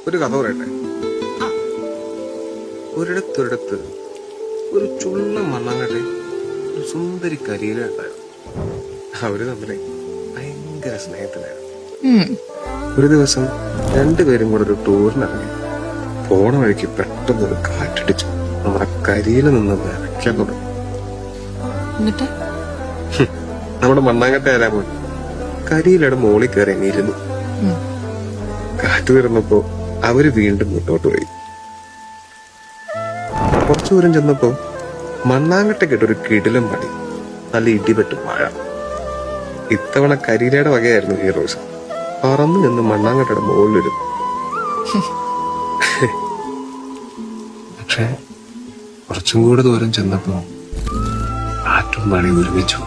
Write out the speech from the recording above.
ഒരു കഥ പറയട്ടെ. ഒരിടത്തൊരിടത്ത് ഒരു ചുള്ള മണ്ണാങ്കട്ടെ ഒരു സുന്ദരി കരിയില ഉണ്ടായിരുന്നു. അവര് തമ്മിൽ ഭയങ്കര സ്നേഹത്തിലായിരുന്നു. ഒരു ദിവസം രണ്ടുപേരും കൂടെ ഒരു ടൂറിനിറങ്ങി. പോണ വഴിക്ക് പെട്ടെന്ന് ഒരു കാറ്റടിച്ചു നമ്മുടെ കരിയില നിന്ന് വിറയ്ക്കാൻ തുടങ്ങി. എന്നിട്ട് നമ്മുടെ മണ്ണാങ്കട്ട ആരാൻ പോയി കരിയിലയുടെ മോളിൽ കയറി ഇരുന്നു. കാറ്റ് തീർന്നപ്പോ അവര് വീണ്ടും മുന്നോട്ട് പോയി. കുറച്ചു ദൂരം ചെന്നപ്പോ മണ്ണാങ്കട്ട കേട്ടൊരു കിടിലം പണി, നല്ല ഇടിവെട്ടും മഴ. ഇത്തവണ കരിയിലയുടെ വകയായിരുന്നു ഈ റോസ്. പറന്നു നിന്ന് മണ്ണാങ്കട്ടയുടെ മുകളിലിരുന്നു. പക്ഷെ കുറച്ചും കൂടെ ദൂരം ചെന്നപ്പോ കാറ്റും മഴയും ഒരുമിച്ചു.